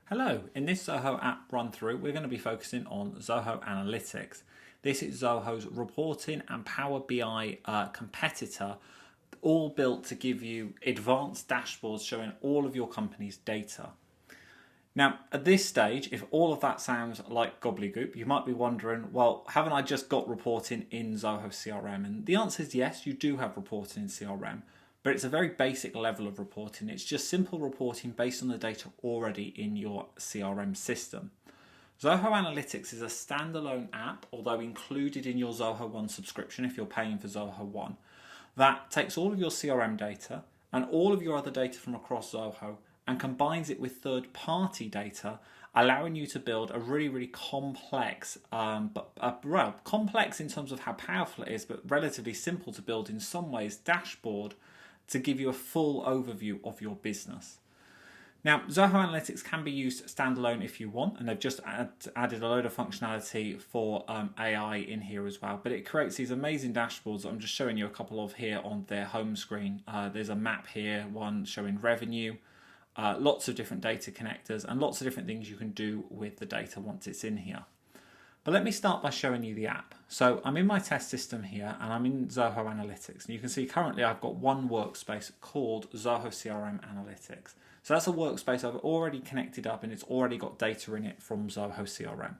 Hello, in this Zoho app run through, we're going to be focusing on Zoho Analytics. This is Zoho's reporting and Power BI competitor, all built to give you advanced dashboards showing all of your company's data. Now, at this stage, if all of that sounds like gobbledygook, you might be wondering, well, haven't I just got reporting in Zoho CRM? And the answer is yes, you do have reporting in CRM. But it's a very basic level of reporting. It's just simple reporting based on the data already in your CRM system. Zoho Analytics is a standalone app, although included in your Zoho One subscription if you're paying for Zoho One, that takes all of your CRM data and all of your other data from across Zoho and combines it with third-party data, allowing you to build a really complex, complex in terms of how powerful it is, but relatively simple to build in some ways, dashboard to give you a full overview of your business. Now, Zoho Analytics can be used standalone if you want, and they've just added a load of functionality for AI in here as well. But it creates these amazing dashboards that I'm just showing you a couple of here on their home screen. There's a map here, one showing revenue, lots of different data connectors, and lots of different things you can do with the data once it's in here. But let me start by showing you the app. So I'm in my test system here and I'm in Zoho Analytics. And you can see currently I've got one workspace called Zoho CRM Analytics. So that's a workspace I've already connected up and it's already got data in it from Zoho CRM.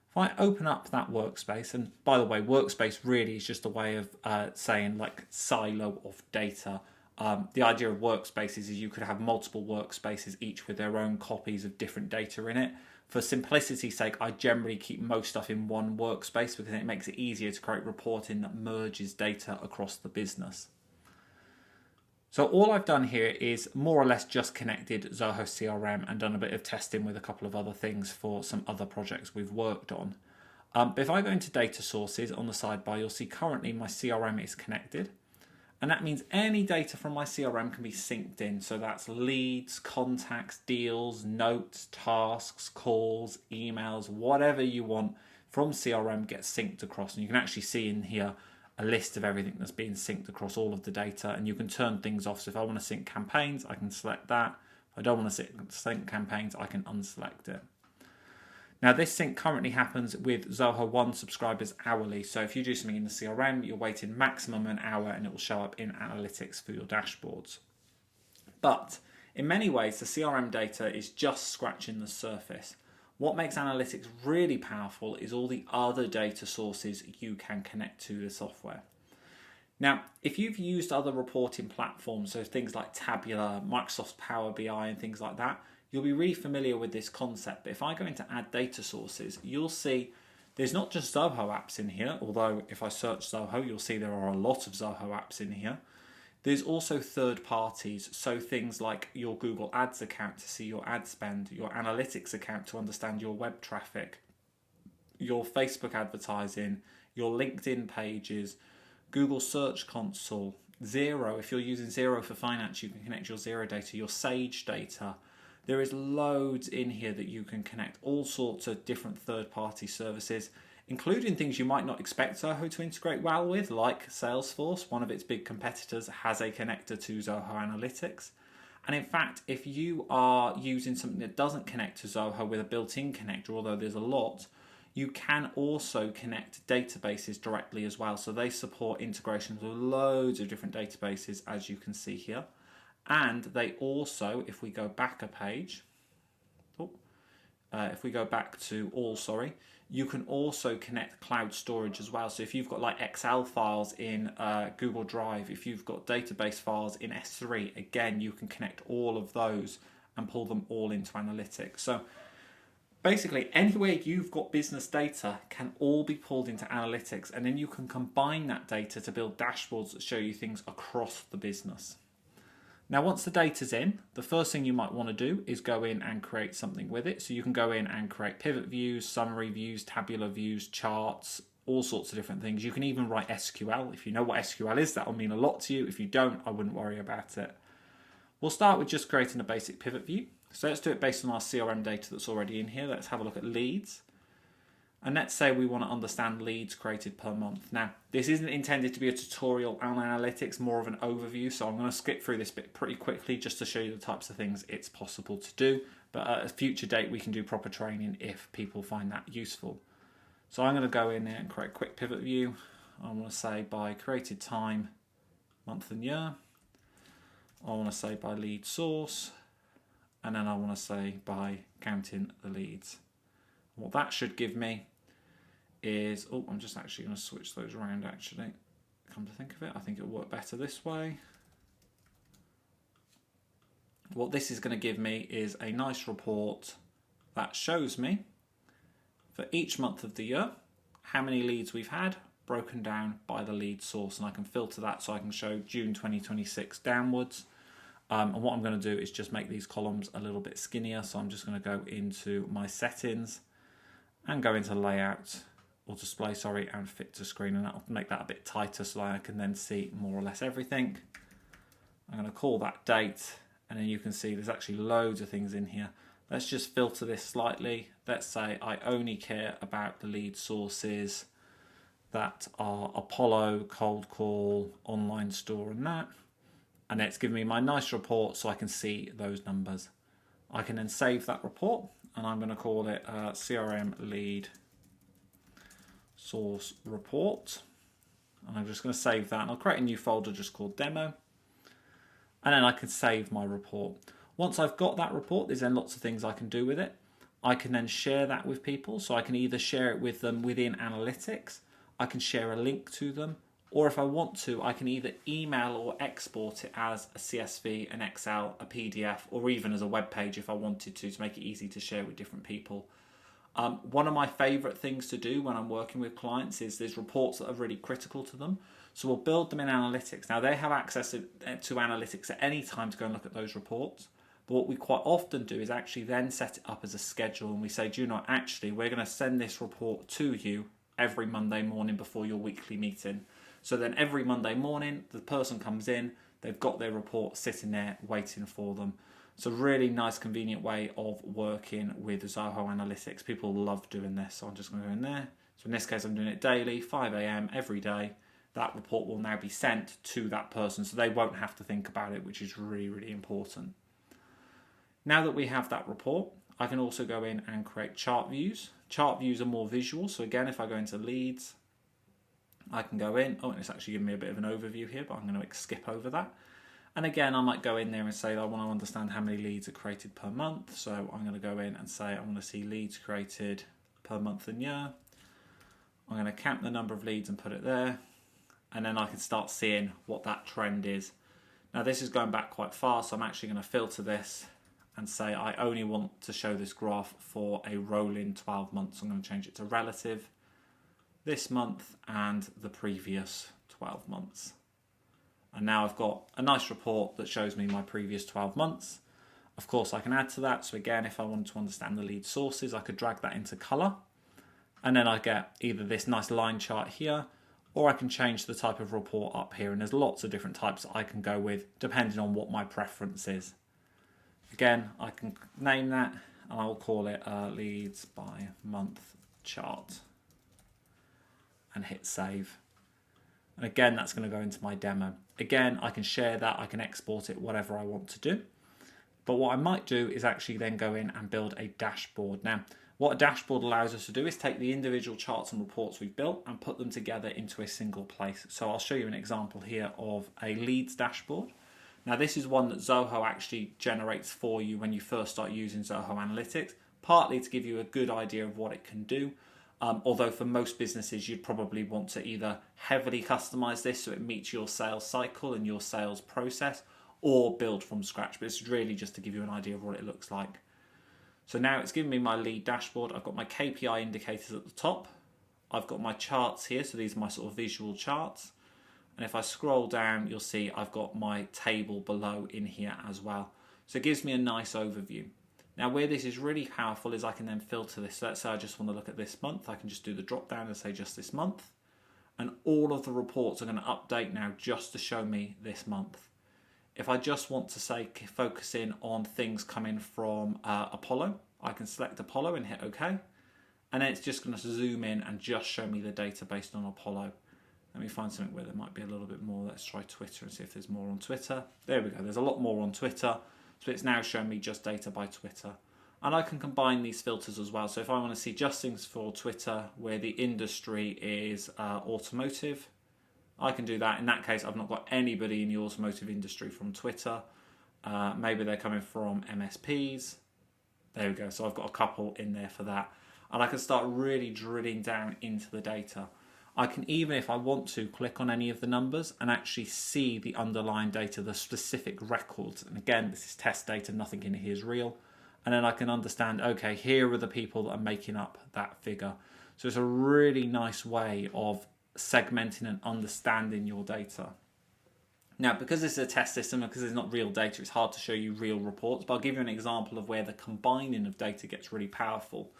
If I open up that workspace, and by the way, workspace really is just a way of saying like silo of data. The idea of workspaces is you could have multiple workspaces, each with their own copies of different data in it. For simplicity's sake, I generally keep most stuff in one workspace because it makes it easier to create reporting that merges data across the business. So all I've done here is more or less just connected Zoho CRM and done a bit of testing with a couple of other things for some other projects we've worked on. But if I go into data sources on the sidebar, you'll see currently my CRM is connected. And that means any data from my CRM can be synced in. So that's leads, contacts, deals, notes, tasks, calls, emails, whatever you want from CRM gets synced across. And you can actually see in here a list of everything that's being synced across all of the data. And you can turn things off. So if I want to sync campaigns, I can select that. If I don't want to sync campaigns, I can unselect it. Now this sync currently happens with Zoho One subscribers hourly. So if you do something in the CRM, you're waiting maximum an hour and it will show up in analytics for your dashboards. But in many ways, the CRM data is just scratching the surface. What makes analytics really powerful is all the other data sources you can connect to the software. Now, if you've used other reporting platforms, so things like Tabular, Microsoft's Power BI and things like that, you'll be really familiar with this concept. But if I go into add data sources, you'll see there's not just Zoho apps in here, although if I search Zoho, you'll see there are a lot of Zoho apps in here. There's also third parties, so things like your Google Ads account to see your ad spend, your analytics account to understand your web traffic, your Facebook advertising, your LinkedIn pages, Google Search Console, Xero. If you're using Xero for finance, you can connect your Xero data, your Sage data. There is loads in here that you can connect, all sorts of different third-party services, including things you might not expect Zoho to integrate well with, like Salesforce. One of its big competitors has a connector to Zoho Analytics. And in fact, if you are using something that doesn't connect to Zoho with a built-in connector, although there's a lot, you can also connect databases directly as well. So they support integrations with loads of different databases, as you can see here. And they also, if we go back a page, if we go back to all, you can also connect cloud storage as well. So if you've got like Excel files in Google Drive, if you've got database files in S3, again, you can connect all of those and pull them all into analytics. So basically, anywhere you've got business data can all be pulled into analytics, and then you can combine that data to build dashboards that show you things across the business. Now, once the data's in, the first thing you might want to do is go in and create something with it. So you can go in and create pivot views, summary views, tabular views, charts, all sorts of different things. You can even write SQL. If you know what SQL is, that will mean a lot to you. If you don't, I wouldn't worry about it. We'll start with just creating a basic pivot view. So let's do it based on our CRM data that's already in here. Let's have a look at leads. And let's say we want to understand leads created per month. Now, this isn't intended to be a tutorial on analytics, more of an overview. So I'm going to skip through this bit pretty quickly just to show you the types of things it's possible to do. But at a future date, we can do proper training if people find that useful. So I'm going to go in there and create a quick pivot view. I want to say by created time, month and year. I want to say by lead source. And then I want to say by counting the leads. What that should give me is, I'm just actually going to switch those around actually. Come to think of it, I think it'll work better this way. What this is going to give me is a nice report that shows me for each month of the year how many leads we've had broken down by the lead source, and I can filter that so I can show June 2026 downwards. And what I'm going to do is just make these columns a little bit skinnier, so I'm just going to go into my settings and go into layout or display, and fit to screen, and that'll make that a bit tighter so I can then see more or less everything. I'm going to call that date, and then you can see there's actually loads of things in here. Let's just filter this slightly. Let's say I only care about the lead sources that are Apollo, Cold Call, Online Store and that. And it's giving me my nice report so I can see those numbers. I can then save that report, and I'm going to call it CRM lead source report. And I'm just going to save that, and I'll create a new folder just called demo. And then I can save my report. Once I've got that report, there's then lots of things I can do with it. I can then share that with people. So I can either share it with them within analytics, I can share a link to them, or if I want to, I can either email or export it as a CSV, an Excel, a PDF, or even as a web page if I wanted to make it easy to share with different people. One of my favorite things to do when I'm working with clients is there's reports that are really critical to them. So we'll build them in analytics. Now they have access to analytics at any time to go and look at those reports. But what we quite often do is actually then set it up as a schedule, and we say, do you know, actually, we're going to send this report to you every Monday morning before your weekly meeting. So then every Monday morning, the person comes in, they've got their report sitting there waiting for them. It's a really nice, convenient way of working with Zoho Analytics. People love doing this, so I'm just going to go in there. So in this case, I'm doing it daily, 5 a.m. every day. That report will now be sent to that person, so they won't have to think about it, which is really, really important. Now that we have that report, I can also go in and create chart views. Chart views are more visual, so again, if I go into leads, I can go in. And it's actually giving me a bit of an overview here, but I'm going to skip over that. And again, I might go in there and say I want to understand how many leads are created per month. So I'm going to go in and say I want to see leads created per month and year. I'm going to count the number of leads and put it there. And then I can start seeing what that trend is. Now this is going back quite far, so I'm actually going to filter this and say I only want to show this graph for a rolling 12 months. I'm going to change it to relative, this month and the previous 12 months. And now I've got a nice report that shows me my previous 12 months. Of course, I can add to that. So again, if I wanted to understand the lead sources, I could drag that into color. And then I get either this nice line chart here, or I can change the type of report up here. And there's lots of different types that I can go with depending on what my preference is. Again, I can name that and I will call it leads by month chart and hit save. And again, that's going to go into my demo. Again, I can share that, I can export it, whatever I want to do. But what I might do is actually then go in and build a dashboard. Now, what a dashboard allows us to do is take the individual charts and reports we've built and put them together into a single place. So I'll show you an example here of a leads dashboard. Now, this is one that Zoho actually generates for you when you first start using Zoho Analytics, partly to give you a good idea of what it can do. Although for most businesses, you'd probably want to either heavily customize this so it meets your sales cycle and your sales process, or build from scratch. But it's really just to give you an idea of what it looks like. So now it's giving me my lead dashboard. I've got my KPI indicators at the top. I've got my charts here. So these are my sort of visual charts. And if I scroll down, you'll see I've got my table below in here as well. So it gives me a nice overview. Now, where this is really powerful is I can then filter this. So let's say I just want to look at this month. I can just do the drop down and say just this month. And all of the reports are going to update now just to show me this month. If I just want to say focus in on things coming from Apollo, I can select Apollo and hit OK. and then it's just going to zoom in and just show me the data based on Apollo. Let me find something where there might be a little bit more. Let's try Twitter and see if there's more on Twitter. There we go. There's a lot more on Twitter. So it's now showing me just data by Twitter. And I can combine these filters as well. So if I want to see just things for Twitter where the industry is automotive, I can do that. In that case, I've not got anybody in the automotive industry from Twitter. Maybe they're coming from MSPs. There we go. So I've got a couple in there for that. And I can start really drilling down into the data. I can even, if I want to, click on any of the numbers and actually see the underlying data, the specific records. And again, this is test data, nothing in here is real. And then I can understand, okay, here are the people that are making up that figure. So it's a really nice way of segmenting and understanding your data. Now, because this is a test system, because it's not real data, it's hard to show you real reports, but I'll give you an example of where the combining of data gets really powerful.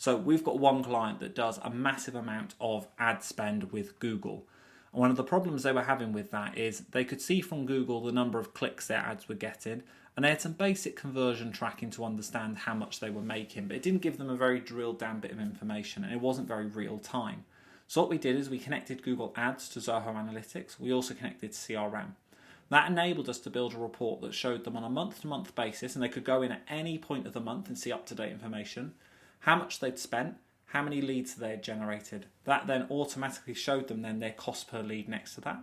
So we've got one client that does a massive amount of ad spend with Google. And one of the problems they were having with that is they could see from Google the number of clicks their ads were getting, and they had some basic conversion tracking to understand how much they were making, but it didn't give them a very drilled down bit of information, and it wasn't very real time. So what we did is we connected Google Ads to Zoho Analytics. We also connected CRM. That enabled us to build a report that showed them on a month-to-month basis, and they could go in at any point of the month and see up-to-date information, how much they'd spent, how many leads they had generated. That then automatically showed them then their cost per lead next to that.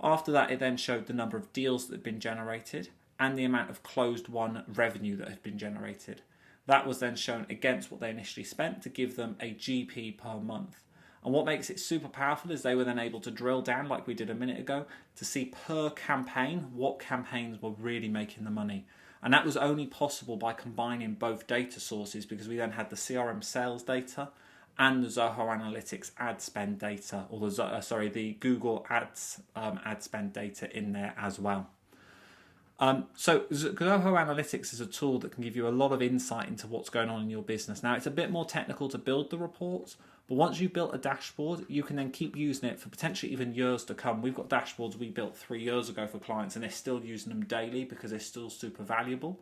After that, it then showed the number of deals that had been generated and the amount of closed won revenue that had been generated. That was then shown against what they initially spent to give them a GP per month. And what makes it super powerful is they were then able to drill down, like we did a minute ago, to see per campaign what campaigns were really making the money. And that was only possible by combining both data sources, because we then had the CRM sales data and the Zoho Analytics ad spend data, or the Google Ads ad spend data in there as well. So Zoho Analytics is a tool that can give you a lot of insight into what's going on in your business. Now, it's a bit more technical to build the reports, but once you've built a dashboard, you can then keep using it for potentially even years to come. We've got dashboards we built 3 years ago for clients, and they're still using them daily because they're still super valuable.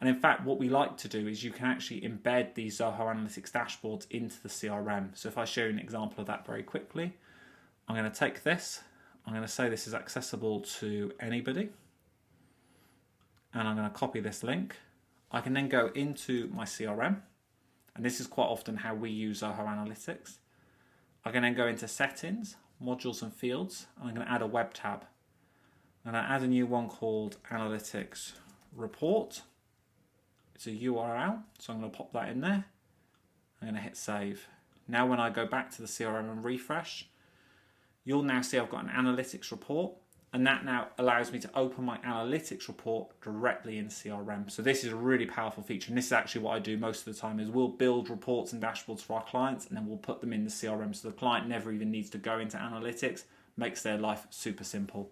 And in fact, what we like to do is you can actually embed these Zoho Analytics dashboards into the CRM. So if I show you an example of that very quickly, I'm going to take this. I'm going to say this is accessible to anybody. And I'm going to copy this link. I can then go into my CRM. And this is quite often how we use Zoho Analytics. I can then go into settings, modules and fields, and I'm going to add a web tab. I'm going to add a new one called Analytics Report. It's a URL, so I'm going to pop that in there. I'm going to hit save. Now when I go back to the CRM and refresh, you'll now see I've got an analytics report, and that now allows me to open my analytics report directly in CRM. So this is a really powerful feature, and this is actually what I do most of the time is we'll build reports and dashboards for our clients, and then we'll put them in the CRM so the client never even needs to go into analytics. Makes their life super simple.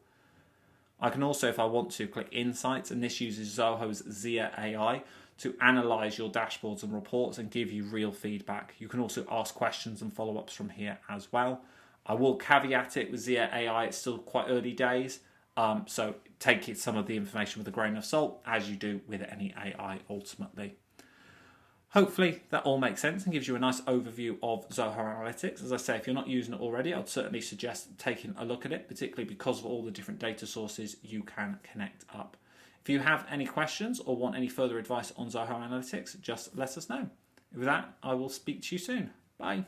I can also, if I want to, click Insights, and this uses Zoho's Xero AI to analyze your dashboards and reports and give you real feedback. You can also ask questions and follow-ups from here as well. I will caveat it with Xero AI, it's still quite early days, so take some of the information with a grain of salt, as you do with any AI ultimately. Hopefully that all makes sense and gives you a nice overview of Zoho Analytics. As I say, if you're not using it already, I'd certainly suggest taking a look at it, particularly because of all the different data sources you can connect up. If you have any questions or want any further advice on Zoho Analytics, just let us know. With that, I will speak to you soon. Bye.